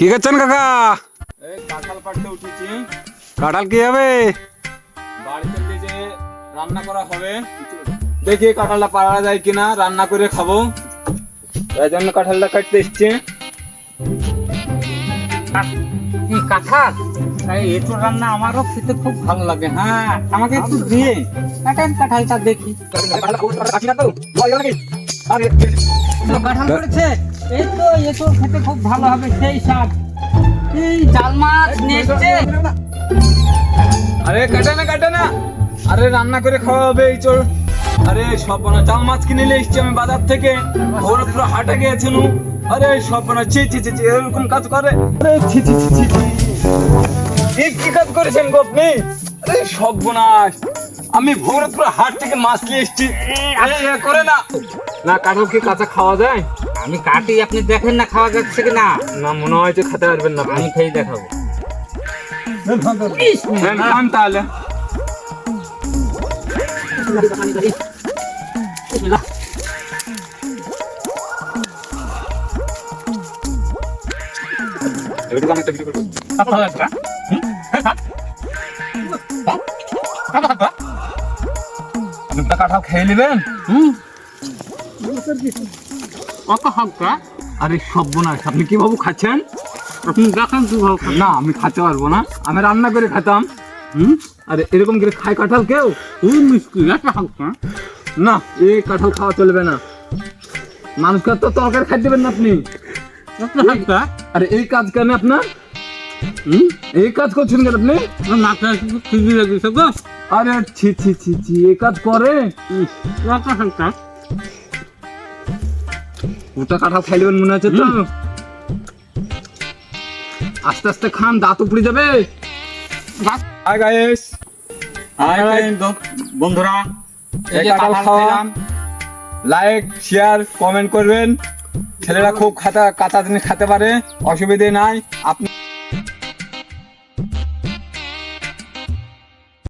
কি করছেন কাকা? এই কাঁঠাল পাড়তে উঠেছি। কাঁঠাল কি হবে? বাড়িতে যে রান্না করা হবে, দেখি কাঁঠালটা পাড়া যায় কিনা, রান্না করে খাবো। এই জন্য কাঁঠালটা কাটতে এসছি। কি কাঁঠাল? এঁচোড় রান্না আমারও খেতে খুব ভালো লাগে। হ্যাঁ, আমাকে একটু দিয়ে কাটেন কাঁঠালটা দেখি। কাঁঠাল করেছে, এই তো এঁচোড় খেতে খুব ভালো হবে, সেই স্বাদ। এই জাল মাছ নিয়ে এসছে। আরে কাটে না, আরে রান্না করে খাওয়া হবে এই চোর। আরে সব চাল মাছ কিনে নিয়ে এসছি আমি বাজার থেকে। ওর পুরো হাটে গিয়েছিল। আরে সব ছি ছি ছি ছি, এরকম কাজ করে। আরে ছি ছি ছি ছি ছি। এই কি কাজ করেছেন গো আপনি? আরে সব বোনাস, আমি ভোরপুর হাট থেকে মাছ নিয়ে এসছি। এই করে না না, কাঁঠাল কি কাঁচা খাওয়া যায়? আমি কাটি, আপনি দেখেন না খাওয়া যাচ্ছে কিনা। না, মনে হয় যে খেতে পারবেন না। আমি খেয়ে দেখাবো। হ্যাঁ, খান তাহলে। কাঁঠাল খেয়ে নেবেন। আরে সর্বনাশ, আপনি কিভাবে খাচ্ছেন? আপনি দেখেন কিভাবে খান। না, আমি খেতে পারবো না, আমি রান্না করে খেতাম। আরে এরকম করে খায় কাঁঠাল কেউ? না, এই কাঁঠাল খাওয়া চলবে না। মানুষকে তো তরকারি খাই দেবেন না আপনি। আরে এই কাজ কেন আপনার? এই কাজ করছেন কেন আপনি? আরে ছি ছি ছি ছি, এই কাজ করে? ওটা কাঁঠাল খাইলেবেন মনে হচ্ছে তো। আস্তে আস্তে খান, দাঁত উপড়ে যাবে। হাই গাইস, বন্ধুরা, এই কাঁঠাল খাওয়া, লাইক শেয়ার কমেন্ট করবেন। ছেলেরা খুব কাঁচা জিনিস খেতে পারে, অসুবিধে নাই। আপনি